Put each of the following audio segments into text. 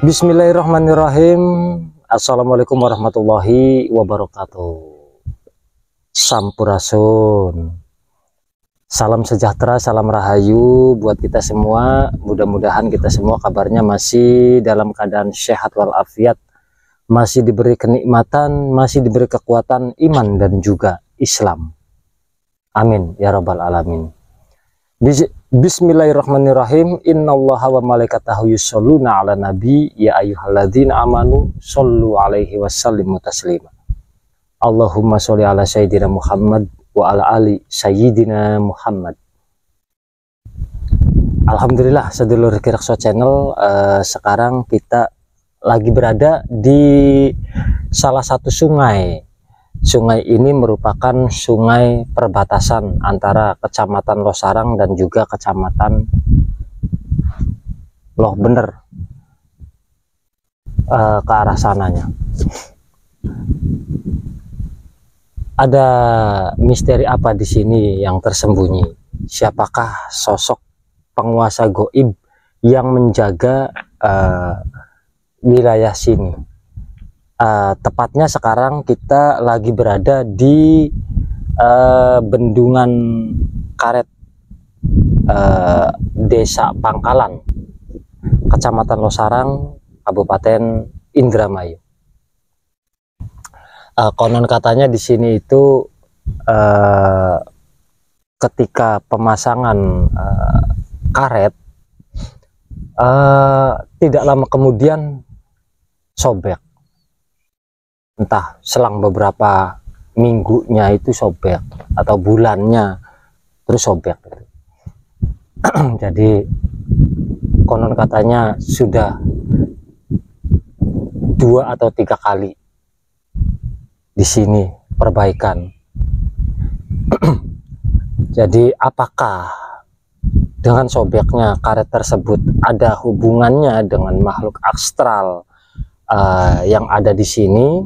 Bismillahirrahmanirrahim. Assalamualaikum warahmatullahi wabarakatuh. Sampurasun. Salam sejahtera, salam rahayu buat kita semua. Mudah-mudahan kita semua kabarnya masih dalam keadaan sehat walafiat, masih diberi kenikmatan, masih diberi kekuatan iman dan juga Islam. Amin ya rabbal alamin. Bismillahirrahmanirrahim. Innallaha wa malaikatahu yusholluna ala nabi ya ayyuhalladzina amanu shollu alaihi wasallimu taslima. Allahumma sholli ala sayyidina Muhammad wa ala ali sayyidina Muhammad. Alhamdulillah, sedulur Kirakso Channel, sekarang kita lagi berada di salah satu sungai. Sungai ini merupakan sungai perbatasan antara Kecamatan Losarang dan juga Kecamatan Loh Bener, ke arah sananya. Ada misteri apa di sini yang tersembunyi? Siapakah sosok penguasa goib yang menjaga wilayah sini? Tepatnya sekarang kita lagi berada di Bendungan Karet, Desa Pangkalan, Kecamatan Losarang, Kabupaten Indramayu. Konon katanya di sini itu ketika pemasangan karet, tidak lama kemudian sobek. Entah selang beberapa minggunya itu sobek atau bulannya terus sobek. Jadi konon katanya sudah 2 atau 3 kali di sini perbaikan. Jadi apakah dengan sobeknya karet tersebut ada hubungannya dengan makhluk astral yang ada di sini,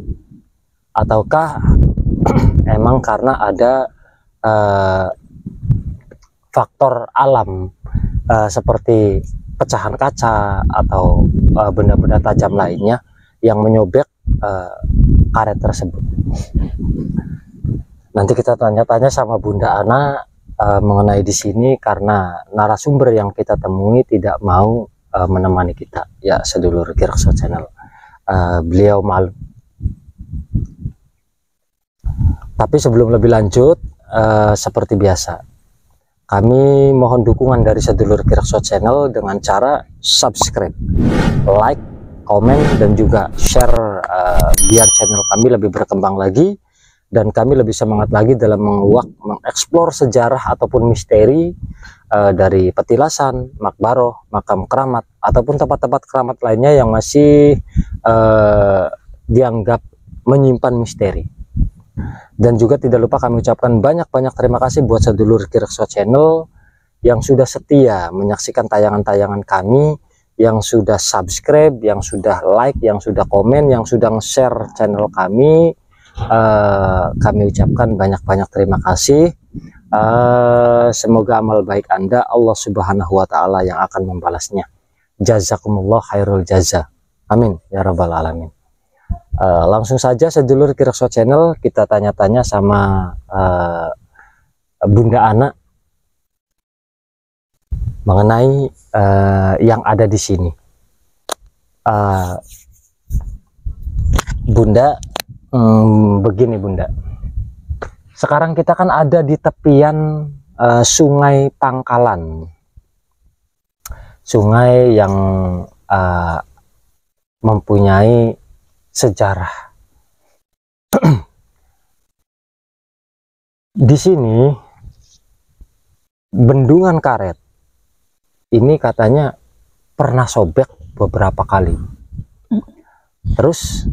ataukah emang karena ada faktor alam seperti pecahan kaca atau benda-benda tajam lainnya yang menyobek karet tersebut? Nanti kita tanya-tanya sama Bunda Ana mengenai di sini, karena narasumber yang kita temui tidak mau menemani kita, ya sedulur Kirakso Channel. Beliau malu. Tapi sebelum lebih lanjut, seperti biasa, kami mohon dukungan dari sedulur Kirakso Channel dengan cara subscribe, like, komen, dan juga share, biar channel kami lebih berkembang lagi dan kami lebih semangat lagi dalam mengeksplor sejarah ataupun misteri dari petilasan, makbaroh, makam keramat, ataupun tempat-tempat keramat lainnya yang masih dianggap menyimpan misteri. Dan juga tidak lupa kami ucapkan banyak-banyak terima kasih buat sedulur Kirakso Channel yang sudah setia menyaksikan tayangan-tayangan kami, yang sudah subscribe, yang sudah like, yang sudah komen, yang sudah share channel kami. Kami ucapkan banyak-banyak terima kasih. Semoga amal baik Anda Allah Subhanahu wa Ta'ala yang akan membalasnya. Jazakumullah khairul jaza. Amin ya rabbal alamin. Langsung saja sedulur Kirakso Channel, kita tanya-tanya sama Bunda Ana mengenai yang ada di sini. Bunda, begini Bunda, sekarang kita kan ada di tepian Sungai Pangkalan, sungai yang mempunyai sejarah. Di sini Bendungan Karet ini katanya pernah sobek beberapa kali. Terus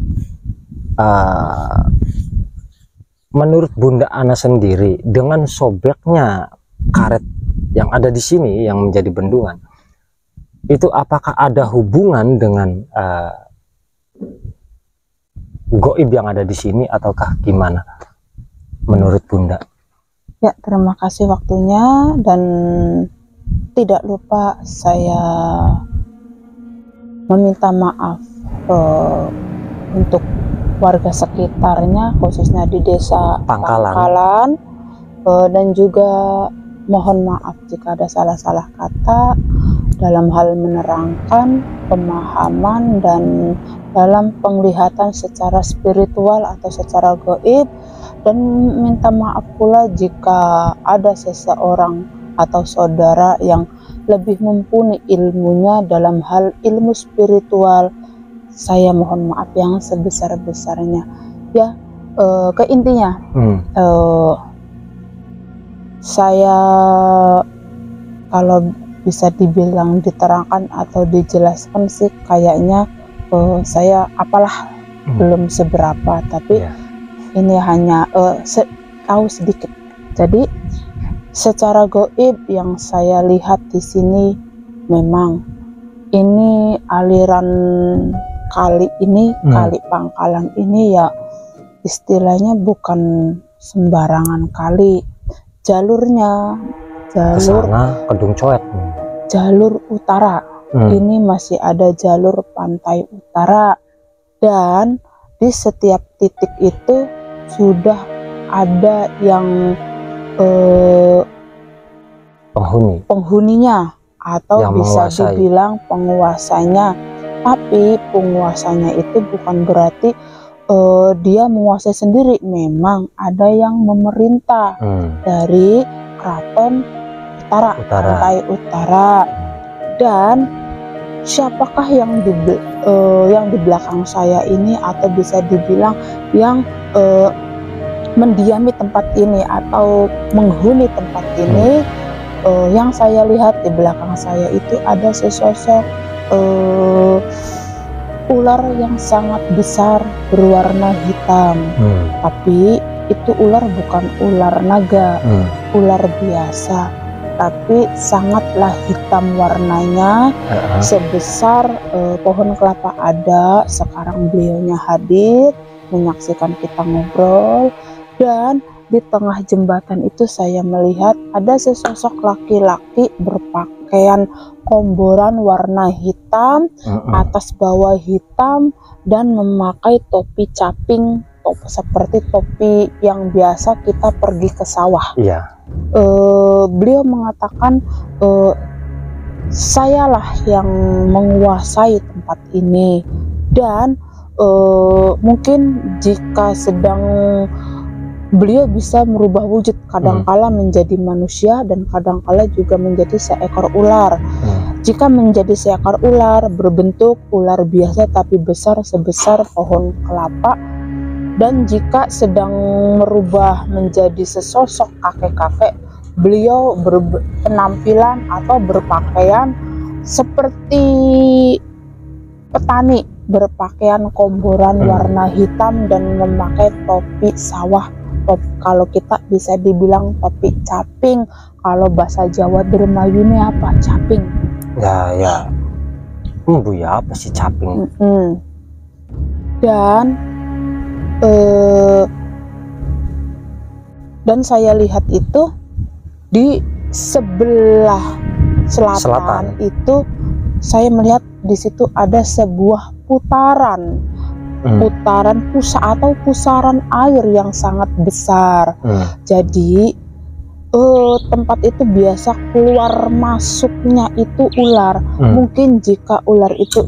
menurut Bunda Ana sendiri, dengan sobeknya karet yang ada di sini yang menjadi bendungan, itu apakah ada hubungan dengan goib yang ada di sini ataukah gimana menurut Bunda? Ya, terima kasih waktunya, dan tidak lupa saya meminta maaf untuk warga sekitarnya, khususnya di desa Pangkalan, dan juga mohon maaf jika ada salah-salah kata dalam hal menerangkan pemahaman dan dalam penglihatan secara spiritual atau secara gaib, dan minta maaf pula jika ada seseorang atau saudara yang lebih mumpuni ilmunya dalam hal ilmu spiritual. Saya mohon maaf yang sebesar-besarnya ya. Ke intinya, saya kalau bisa dibilang diterangkan atau dijelaskan sih kayaknya saya apalah belum seberapa, tapi ini hanya tahu sedikit. Jadi secara gaib yang saya lihat di sini, memang ini aliran kali ini, kali Pangkalan ini ya istilahnya bukan sembarangan kali. Jalurnya jalur Kedung Coet, jalur utara. Ini masih ada jalur pantai utara, dan di setiap titik itu sudah ada yang penghuninya atau yang bisa dibilang penguasanya. Tapi penguasanya itu bukan berarti dia menguasai sendiri, memang ada yang memerintah dari Keraton Utara, Pantai Utara. Dan siapakah yang di belakang saya ini, atau bisa dibilang yang mendiami tempat ini atau menghuni tempat ini? Yang saya lihat di belakang saya itu ada sesosok ular yang sangat besar berwarna hitam. Tapi itu ular bukan ular naga, ular biasa, tapi sangatlah hitam warnanya, sebesar pohon kelapa ada. Sekarang beliaunya hadir menyaksikan kita ngobrol, dan di tengah jembatan itu saya melihat ada sesosok laki-laki berpakaian komboran warna hitam, atas bawah hitam, dan memakai topi caping, seperti topi yang biasa kita pergi ke sawah. Beliau mengatakan, sayalah yang menguasai tempat ini, dan mungkin jika sedang beliau bisa merubah wujud, kadangkala menjadi manusia dan kadangkala juga menjadi seekor ular. Jika menjadi seekor ular, berbentuk ular biasa tapi besar sebesar pohon kelapa. Dan jika sedang merubah menjadi sesosok kakek-kakek, beliau berpenampilan atau berpakaian seperti petani, berpakaian komboran warna hitam dan memakai topi sawah. Kalau kita bisa dibilang topi caping, kalau bahasa Jawa Dermayune apa? Caping. Ya. Bu ya, apa sih caping? Dan saya lihat itu di sebelah selatan itu, saya melihat di situ ada sebuah putaran pusaran air yang sangat besar. Jadi tempat itu biasa keluar masuknya itu ular. Mungkin jika ular itu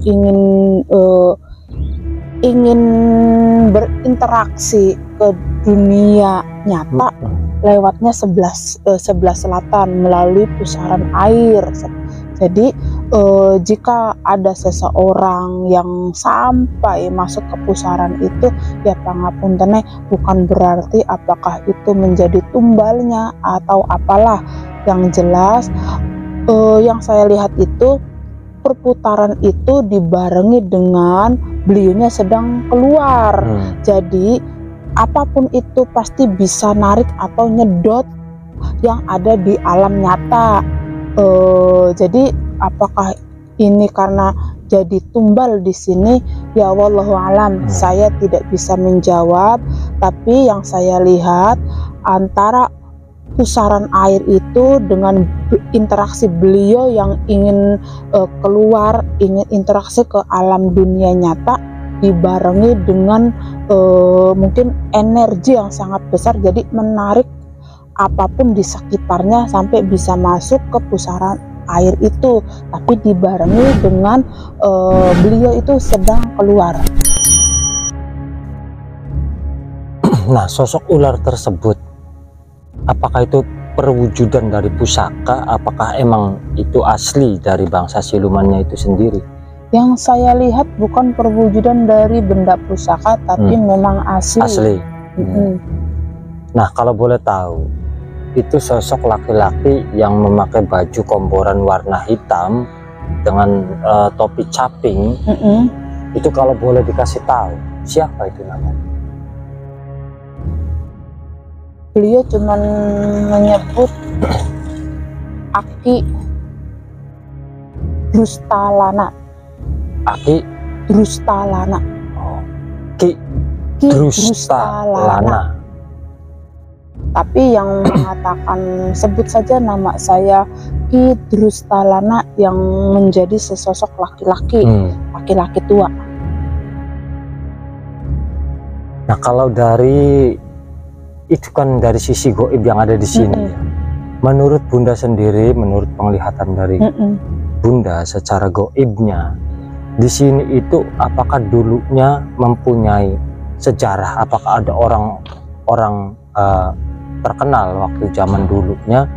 ingin berinteraksi ke dunia nyata, lewatnya sebelah selatan melalui pusaran air. Jadi jika ada seseorang yang sampai masuk ke pusaran itu, ya pangapunten, bukan berarti apakah itu menjadi tumbalnya atau apalah. Yang jelas yang saya lihat itu, perputaran itu dibarengi dengan beliaunya sedang keluar. Jadi apapun itu pasti bisa narik atau nyedot yang ada di alam nyata. Jadi apakah ini karena jadi tumbal di sini? Ya wallahu alam, saya tidak bisa menjawab. Tapi yang saya lihat antara pusaran air itu dengan interaksi beliau yang ingin keluar, ingin interaksi ke alam dunia nyata, dibarengi dengan mungkin energi yang sangat besar, jadi menarik apapun di sekitarnya sampai bisa masuk ke pusaran air itu, tapi dibarengi dengan beliau itu sedang keluar. Nah, sosok ular tersebut, apakah itu perwujudan dari pusaka? Apakah emang itu asli dari bangsa silumannya itu sendiri? Yang saya lihat bukan perwujudan dari benda pusaka, tapi memang asli. Asli. Nah, kalau boleh tahu, itu sosok laki-laki yang memakai baju komporan warna hitam dengan topi caping. Itu kalau boleh dikasih tahu, siapa itu namanya? Beliau cuman menyebut Aki Drustalana. Aki Drustalana. Oh, Ki Drustalana. Tapi yang mengatakan sebut saja nama saya Ki Drustalana yang menjadi sesosok laki-laki, laki-laki tua. Nah, kalau dari itu kan dari sisi goib yang ada di sini, ya. Menurut Bunda sendiri, menurut penglihatan dari Bunda secara goibnya, di sini itu apakah dulunya mempunyai sejarah? Apakah ada orang-orang terkenal waktu zaman dulunya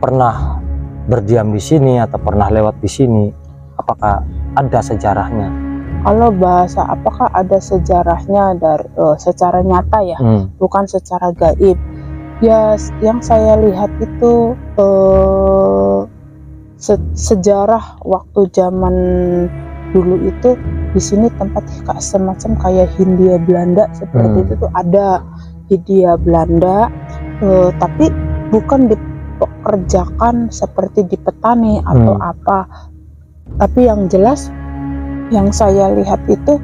pernah berdiam di sini atau pernah lewat di sini? Apakah ada sejarahnya? Kalau bahasa apakah ada sejarahnya dari secara nyata ya, bukan secara gaib. Ya, yang saya lihat itu sejarah waktu zaman dulu itu di sini tempat semacam kayak Hindia Belanda seperti itu tuh ada Hindia Belanda, tapi bukan dipekerjakan seperti di petani atau apa. Tapi yang jelas yang saya lihat itu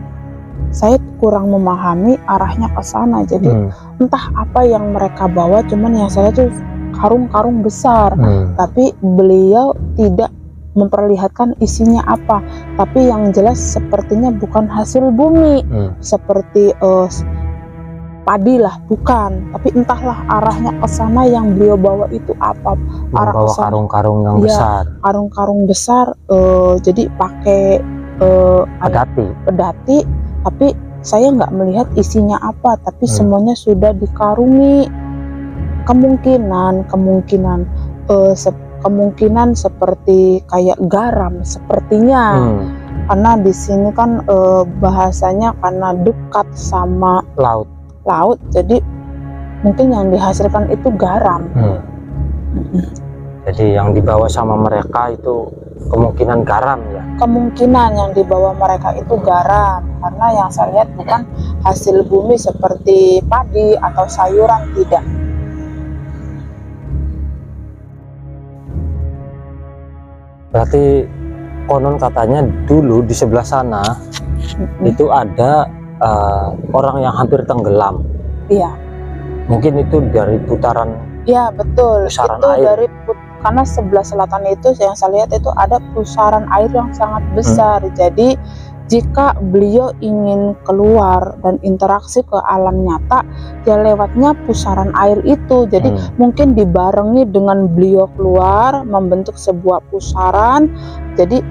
saya kurang memahami arahnya ke sana. Jadi entah apa yang mereka bawa, cuman yang saya tuh karung-karung besar, tapi beliau tidak memperlihatkan isinya apa. Tapi yang jelas sepertinya bukan hasil bumi, seperti padi lah, bukan. Tapi entahlah arahnya ke sana yang beliau bawa itu apa. Arah bawa karung-karung yang besar. Karung-karung besar, jadi pakai pedati, tapi saya nggak melihat isinya apa, tapi semuanya sudah dikarungi. Kemungkinan seperti kayak garam sepertinya, karena di sini kan bahasanya karena dekat sama laut, jadi mungkin yang dihasilkan itu garam. Jadi yang dibawa sama mereka itu kemungkinan garam ya? Kemungkinan yang dibawa mereka itu garam, karena yang saya lihat bukan hasil bumi seperti padi atau sayuran, tidak. Berarti konon katanya dulu di sebelah sana itu ada orang yang hampir tenggelam. Iya. Mungkin itu dari putaran. Iya, betul. Pusaran itu air. Karena sebelah selatan itu yang saya lihat itu ada pusaran air yang sangat besar. Jadi jika beliau ingin keluar dan interaksi ke alam nyata, ya lewatnya pusaran air itu. Jadi mungkin dibarengi dengan beliau keluar membentuk sebuah pusaran. Jadi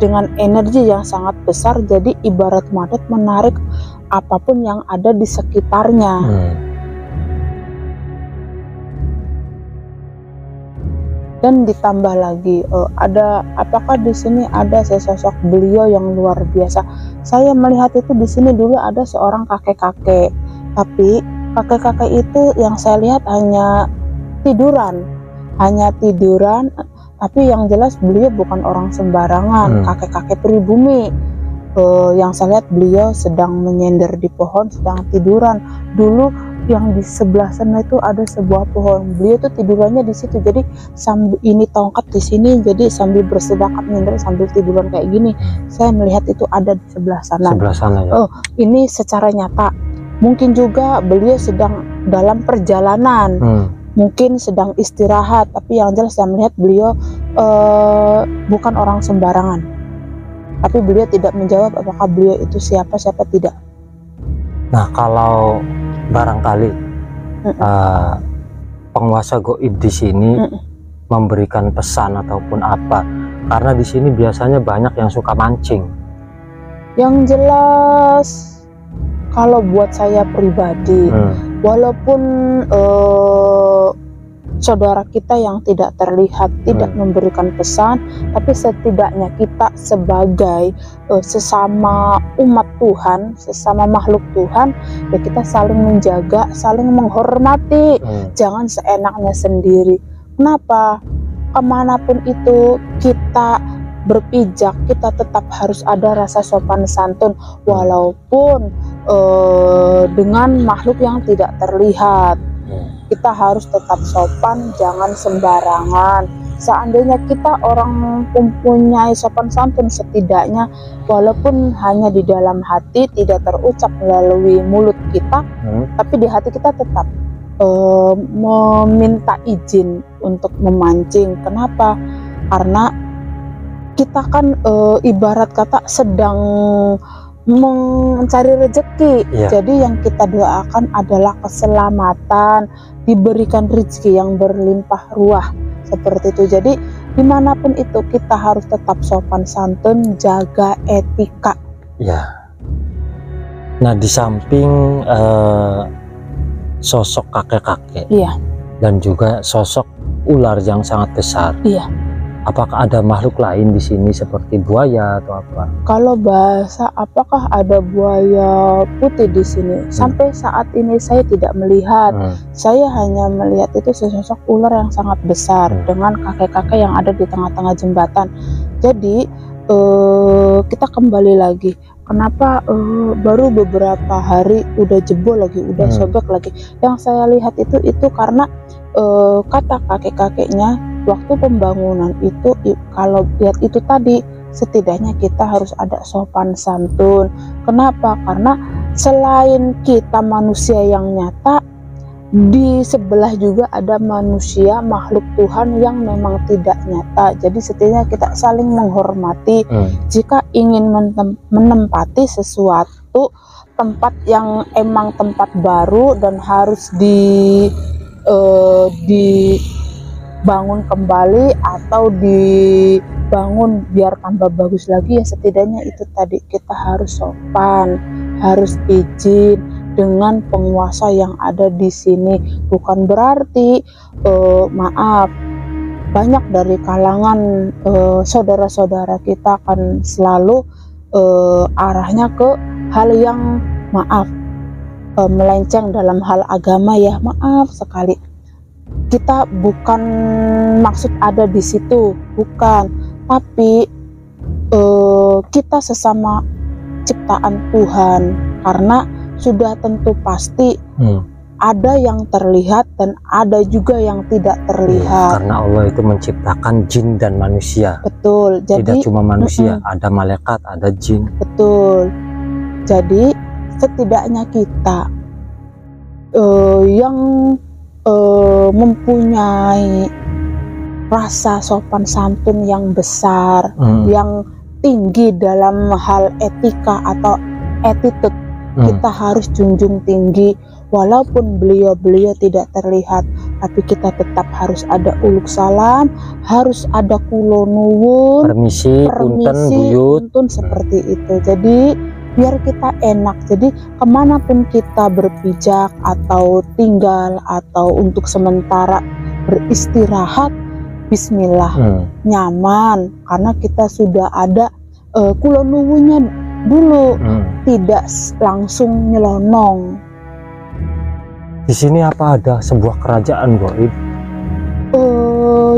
dengan energi yang sangat besar, jadi ibarat magnet menarik apapun yang ada di sekitarnya. Dan ditambah lagi apakah di sini ada sesosok beliau yang luar biasa. Saya melihat itu di sini dulu ada seorang kakek-kakek, tapi kakek-kakek itu yang saya lihat hanya tiduran, tapi yang jelas beliau bukan orang sembarangan, kakek-kakek pribumi. Yang saya lihat beliau sedang menyender di pohon, sedang tiduran. Dulu yang di sebelah sana itu ada sebuah pohon, beliau tuh tidurannya di situ. Jadi sambil ini tongkat di sini, jadi sambil bersedekap nyender sambil tiduran kayak gini. Saya melihat itu ada di sebelah sana. Sebelah sana ya. Ini secara nyata. Mungkin juga beliau sedang dalam perjalanan. mungkin sedang istirahat, tapi yang jelas saya melihat beliau bukan orang sembarangan. Tapi beliau tidak menjawab apakah beliau itu siapa tidak. Nah, kalau barangkali penguasa goib di sini memberikan pesan ataupun apa, karena di sini biasanya banyak yang suka mancing. Yang jelas kalau buat saya pribadi, walaupun saudara kita yang tidak terlihat tidak memberikan pesan, tapi setidaknya kita sebagai sesama umat Tuhan, sesama makhluk Tuhan, ya kita saling menjaga, saling menghormati, jangan seenaknya sendiri. Kenapa? Kemanapun itu kita berpijak, kita tetap harus ada rasa sopan santun, walaupun dengan makhluk yang tidak terlihat. Kita harus tetap sopan, jangan sembarangan. Seandainya kita orang mempunyai sopan santun, setidaknya walaupun hanya di dalam hati, tidak terucap melalui mulut kita, tapi di hati kita tetap meminta izin untuk memancing. Kenapa? Karena kita kan ibarat kata sedang mencari rezeki. Jadi yang kita doakan adalah keselamatan, diberikan rezeki yang berlimpah ruah, seperti itu. Jadi dimanapun itu kita harus tetap sopan santun, jaga etika. Ya. Nah, di samping sosok kakek-kakek dan juga sosok ular yang sangat besar, apakah ada makhluk lain di sini seperti buaya atau apa? Kalau bahasa apakah ada buaya putih di sini? Sampai saat ini saya tidak melihat. Saya hanya melihat itu sesosok ular yang sangat besar dengan kakek-kakek yang ada di tengah-tengah jembatan. Jadi kita kembali lagi. Kenapa baru beberapa hari udah jebol lagi, udah sobek lagi? Yang saya lihat itu karena kata kakek-kakeknya waktu pembangunan itu, kalau lihat itu tadi, setidaknya kita harus ada sopan santun. Kenapa? Karena selain kita manusia yang nyata, di sebelah juga ada manusia makhluk Tuhan yang memang tidak nyata. Jadi setidaknya kita saling menghormati. Jika ingin menempati sesuatu tempat yang emang tempat baru dan harus dibangun kembali atau dibangun biar tambah bagus lagi, ya setidaknya itu tadi kita harus sopan, harus izin dengan penguasa yang ada di sini. Bukan berarti banyak dari kalangan saudara-saudara kita akan selalu arahnya ke hal yang melenceng dalam hal agama, ya maaf sekali. Kita bukan maksud ada di situ, bukan, tapi kita sesama ciptaan Tuhan, karena sudah tentu pasti ada yang terlihat dan ada juga yang tidak terlihat. Karena Allah itu menciptakan jin dan manusia. Betul. Jadi tidak cuma manusia, ada malaikat, ada jin. Betul. Jadi setidaknya kita yang mempunyai rasa sopan santun yang besar, yang tinggi dalam hal etika atau attitude, kita harus junjung tinggi. Walaupun beliau tidak terlihat, tapi kita tetap harus ada uluk salam, harus ada kulo nuwun, permisi, punten, seperti itu. Jadi biar kita enak. Jadi kemanapun kita berpijak atau tinggal atau untuk sementara beristirahat, bismillah, nyaman, karena kita sudah ada kulo nuwunnya dulu, tidak langsung nyelonong. Di sini apa ada sebuah kerajaan goib?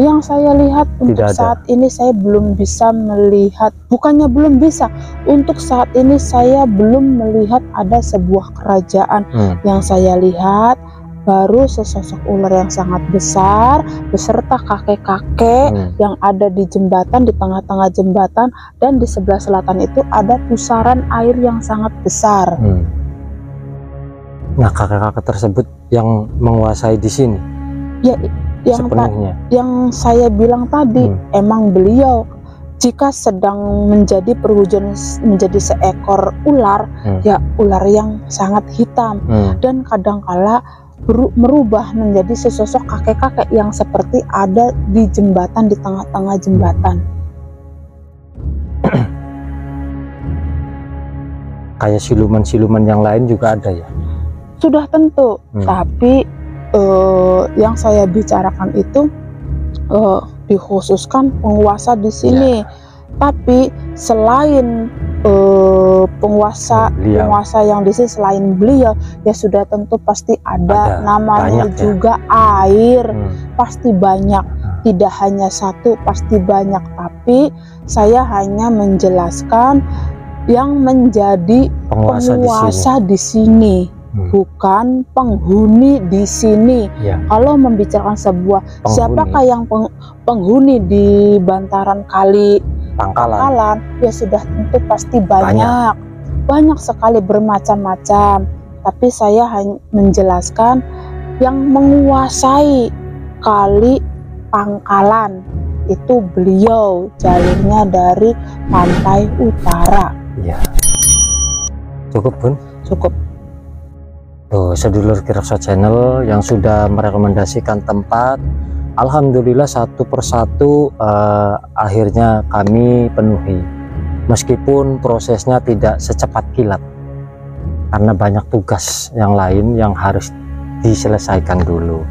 Yang saya lihat untuk saat ini saya belum bisa melihat, bukannya belum bisa, untuk saat ini saya belum melihat ada sebuah kerajaan. Yang saya lihat baru sesosok ular yang sangat besar beserta kakek-kakek yang ada di jembatan, di tengah-tengah jembatan, dan di sebelah selatan itu ada pusaran air yang sangat besar. Nah, kakek-kakek tersebut yang menguasai di sini, Ya, sepenuhnya. yang saya bilang tadi, emang beliau jika sedang menjadi perwujudan menjadi seekor ular, ya ular yang sangat hitam, dan kadangkala merubah menjadi sesosok kakek-kakek yang seperti ada di jembatan, di tengah-tengah jembatan. Kayak siluman-siluman yang lain juga ada ya? Sudah tentu, tapi yang saya bicarakan itu dikhususkan penguasa di sini. Tapi selain penguasa yang di sini, selain beliau, ya sudah tentu pasti ada namanya juga air, pasti banyak, tidak hanya satu, pasti banyak. Tapi saya hanya menjelaskan yang menjadi penguasa di sini. Bukan penghuni di sini. Kalau membicarakan sebuah penghuni, siapakah yang penghuni di bantaran kali Pangkalan, ya sudah tentu pasti banyak sekali, bermacam-macam. Tapi saya hanya menjelaskan yang menguasai kali Pangkalan itu beliau, jalurnya dari pantai utara. Ya, cukup Bun? Cukup. Tuh, sedulur Kirakso Channel yang sudah merekomendasikan tempat, alhamdulillah satu persatu akhirnya kami penuhi, meskipun prosesnya tidak secepat kilat karena banyak tugas yang lain yang harus diselesaikan dulu.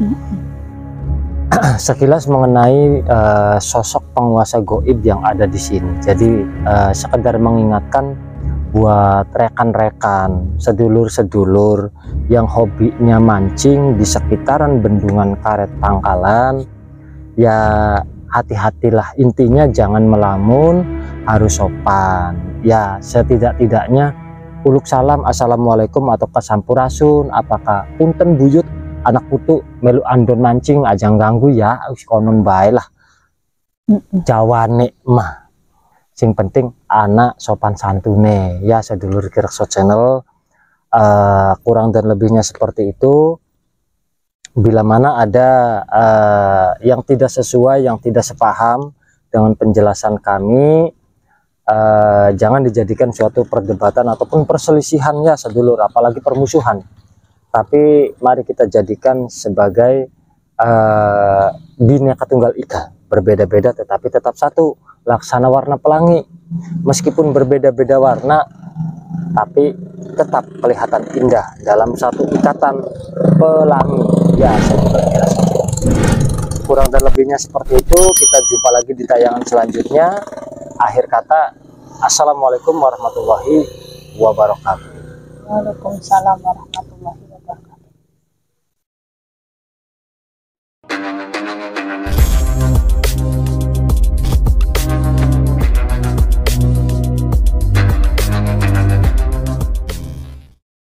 Sekilas mengenai sosok penguasa goib yang ada di sini. Jadi sekedar mengingatkan buat rekan-rekan, sedulur-sedulur yang hobinya mancing di sekitaran bendungan karet Pangkalan, ya hati-hatilah. Intinya jangan melamun, harus sopan. Ya setidak-tidaknya uluk salam, assalamualaikum, atau sampurasun, apakah punten buyut anak putu melu andon mancing aja ganggu ya, wis konon bae lah. Jawane mah sing penting anak sopan santune ya, sedulur Kirakso Channel. Kurang dan lebihnya seperti itu. Bila mana ada yang tidak sesuai, yang tidak sepaham dengan penjelasan kami, jangan dijadikan suatu perdebatan ataupun perselisihan ya sedulur, apalagi permusuhan. Tapi mari kita jadikan sebagai Bhinneka Tunggal Ika, berbeda-beda tetapi tetap satu, laksana warna pelangi. Meskipun berbeda-beda warna, tapi tetap kelihatan indah dalam satu ikatan pelangi ya. Kurang dan lebihnya seperti itu. Kita jumpa lagi di tayangan selanjutnya. Akhir kata, assalamualaikum warahmatullahi wabarakatuh. Waalaikumsalam warahmatullahi wabarakatuh.